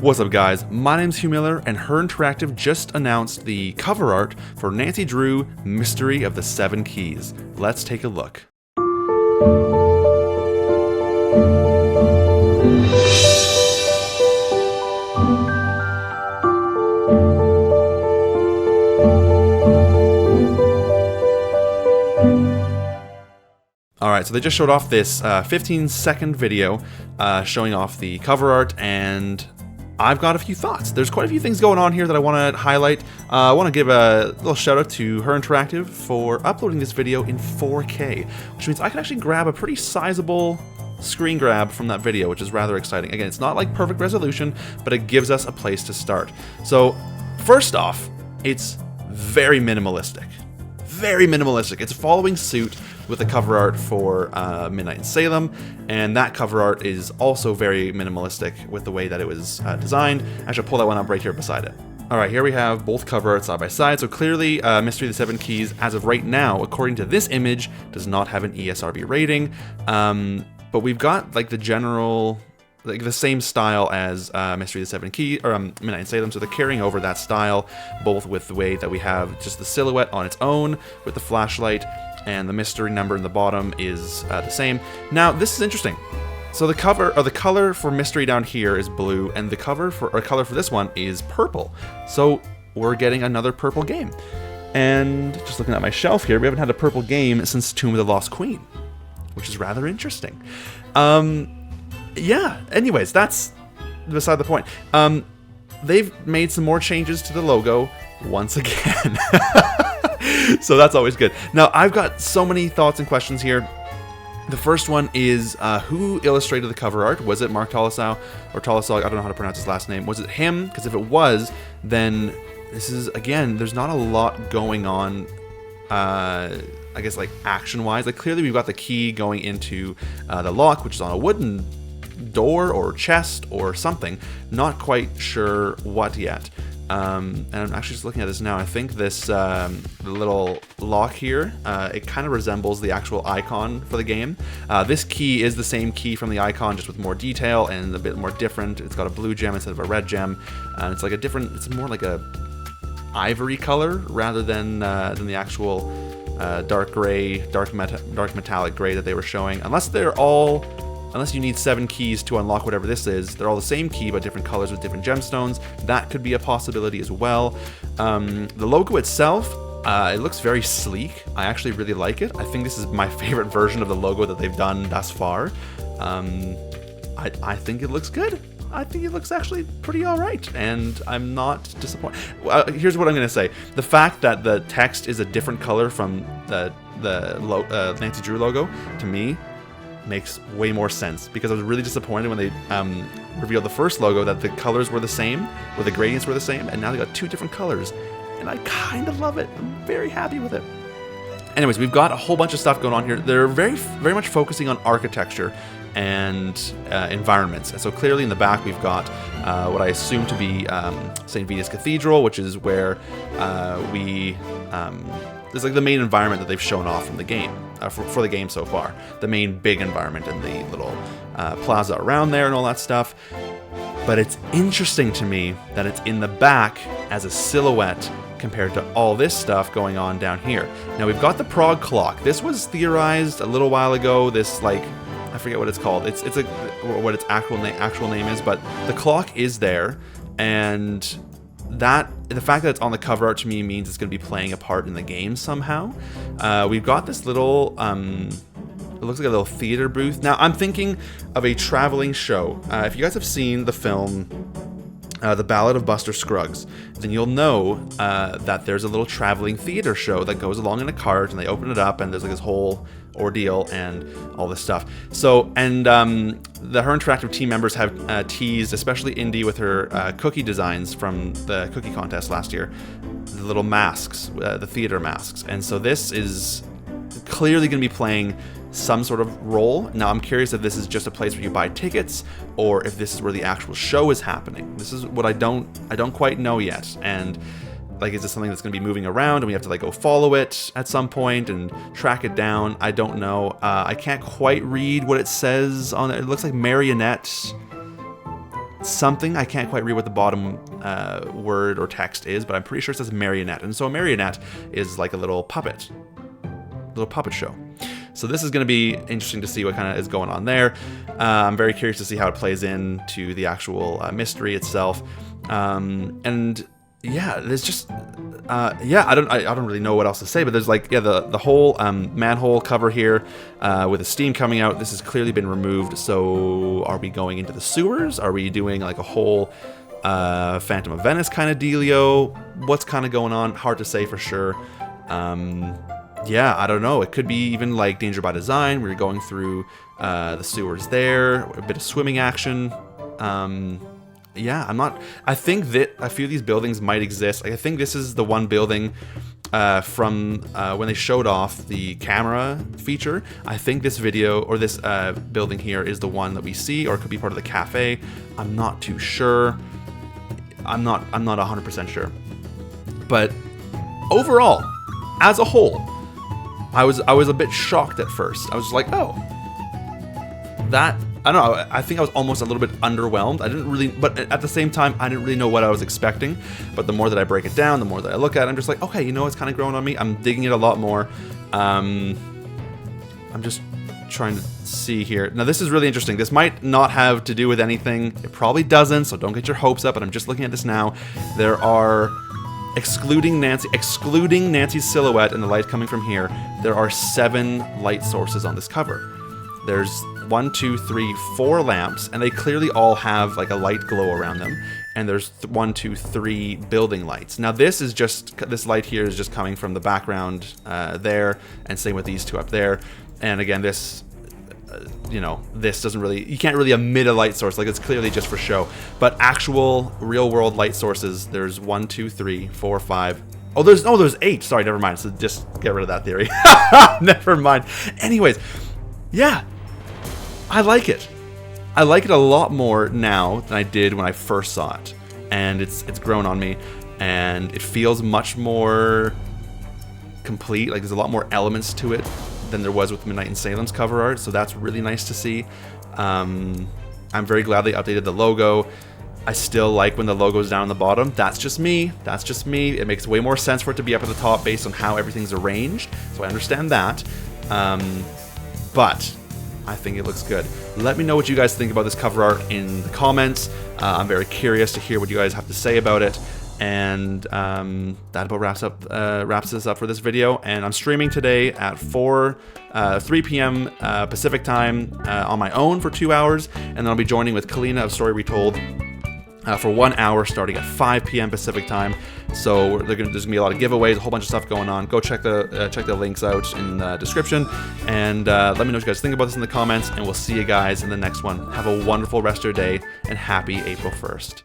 What's up guys, my name's Hugh Miller and Her Interactive just announced the cover art for Nancy Drew Mystery of the Seven Keys. Let's take a look. Alright, so they just showed off this 15-second video showing off the cover art, and I've got a few thoughts. There's quite a few things going on here that I want to highlight. I want to give a little shout out to Her Interactive for uploading this video in 4K, which means I can actually grab a pretty sizable screen grab from that video, which is rather exciting. Again, it's not like perfect resolution, but it gives us a place to start. So, first off, it's very minimalistic. Very minimalistic. It's following suit with the cover art for Midnight in Salem, and that cover art is also very minimalistic with the way that it was designed. I should pull that one up right here beside it. Alright, here we have both cover art side by side, so clearly Mystery of the Seven Keys, as of right now, according to this image, does not have an ESRB rating, but we've got like the general, like the same style as Mystery of the Seven Keys, or Midnight in Salem, so they're carrying over that style, both with the way that we have just the silhouette on its own, with the flashlight, and the mystery number in the bottom is the same. Now, this is interesting. So the cover, or the color for mystery down here is blue, and the color for this one is purple. So we're getting another purple game. And just looking at my shelf here, we haven't had a purple game since Tomb of the Lost Queen, which is rather interesting. Yeah, anyways, that's beside the point. They've made some more changes to the logo once again. So that's always good. Now, I've got so many thoughts and questions here. The first one is, who illustrated the cover art? Was it Mark Tolosau, or Tolosau, I don't know how to pronounce his last name. Was it him? Because if it was, then this is, again, there's not a lot going on, I guess, like, action-wise. Like, clearly we've got the key going into the lock, which is on a wooden door or chest or something. Not quite sure what yet. And I'm actually just looking at this now. I think this little lock here, it kind of resembles the actual icon for the game. This key is the same key from the icon, just with more detail and a bit more different. It's got a blue gem instead of a red gem. It's like a different, it's more like a ivory color rather than the actual dark gray, dark metallic gray that they were showing. Unless you need 7 keys to unlock whatever this is, they're all the same key but different colors with different gemstones. That could be a possibility as well. The logo itself, it looks very sleek. I actually really like it. I think this is my favorite version of the logo that they've done thus far. I think it looks good. I think it looks actually pretty alright, and I'm not disappointed. Here's what I'm going to say. The fact that the text is a different color from the Nancy Drew logo, to me, makes way more sense, because I was really disappointed when they revealed the first logo that the colors were the same, or the gradients were the same, and now they got 2 different colors, and I kind of love it. I'm very happy with it. Anyways, we've got a whole bunch of stuff going on here. They're very much focusing on architecture and environments. And so clearly in the back we've got what I assume to be St. Vitus Cathedral, which is where it's like the main environment that they've shown off from the game, for the game so far. The main big environment and the little plaza around there and all that stuff. But it's interesting to me that it's in the back as a silhouette compared to all this stuff going on down here. Now we've got the Prague clock. This was theorized a little while ago. This, like, I forget what it's called. It's what its actual name is, but the clock is there, and the fact that it's on the cover art to me means it's going to be playing a part in the game somehow. We've got this little, it looks like a little theater booth. Now, I'm thinking of a traveling show. If you guys have seen the film The Ballad of Buster Scruggs, then you'll know that there's a little traveling theater show that goes along in a cart, and they open it up, and there's like this whole ordeal and all this stuff. So, and the Her Interactive team members have teased, especially Indy with her cookie designs from the cookie contest last year, the little masks, the theater masks. And so this is clearly going to be playing some sort of role. Now, I'm curious if this is just a place where you buy tickets, or if this is where the actual show is happening. This is what I don't quite know yet. And like, is this something that's going to be moving around and we have to like go follow it at some point and track it down? I don't know. I can't quite read what it says on it. It looks like marionette something. I can't quite read what the bottom word or text is, but I'm pretty sure it says marionette. And so a marionette is like a little puppet show. So this is going to be interesting to see what kind of is going on there. I'm very curious to see how it plays into the actual mystery itself. And yeah, there's just I don't really know what else to say, but there's like the whole manhole cover here with the steam coming out. This has clearly been removed. So are we going into the sewers? Are we doing like a whole Phantom of Venice kind of dealio? What's kind of going on? Hard to say for sure. Yeah, I don't know. It could be even like Danger by Design. We're going through the sewers there, a bit of swimming action. Yeah, I think that a few of these buildings might exist. Like, I think this is the one building from when they showed off the camera feature. I think this video, or this building here, is the one that we see, or it could be part of the cafe. I'm not too sure. I'm not 100% sure. But overall, as a whole, I was a bit shocked at first. I was like, oh, that, I don't know, I think I was almost a little bit underwhelmed. I didn't really, but at the same time, I didn't really know what I was expecting. But the more that I break it down, the more that I look at it, I'm just like, okay, you know, it's kind of growing on me. I'm digging it a lot more. I'm just trying to see here. Now, this is really interesting. This might not have to do with anything. It probably doesn't, so don't get your hopes up, but I'm just looking at this now. There are, excluding Nancy's silhouette and the light coming from here, there are 7 light sources on this cover. There's 1, 2, 3, 4 lamps, and they clearly all have like a light glow around them. And there's 1, 2, 3 building lights. Now this light here is just coming from the background there, and same with these 2 up there. And again, this, you know, this doesn't really, you can't really emit a light source, like it's clearly just for show. But actual real world light sources, there's 1, 2, 3, 4, 5. Oh, there's 8. Sorry, never mind. So just get rid of that theory. Never mind. Anyways, yeah, I like it. I like it a lot more now than I did when I first saw it. And it's grown on me, and it feels much more complete. Like, there's a lot more elements to it than there was with Midnight in Salem's cover art, so that's really nice to see. I'm very glad they updated the logo. I still like when the logo's down on the bottom. That's just me. That's just me. It makes way more sense for it to be up at the top based on how everything's arranged, so I understand that. But I think it looks good. Let me know what you guys think about this cover art in the comments. I'm very curious to hear what you guys have to say about it. And that about wraps this up for this video. And I'm streaming today at 3 p.m. Pacific time on my own for 2 hours, and then I'll be joining with Kalina of Story Retold for 1 hour starting at 5 p.m. Pacific time. So there's gonna be a lot of giveaways, a whole bunch of stuff going on. Go check the links out in the description, and let me know what you guys think about this in the comments, and we'll see you guys in the next one. Have a wonderful rest of your day, and happy April 1st.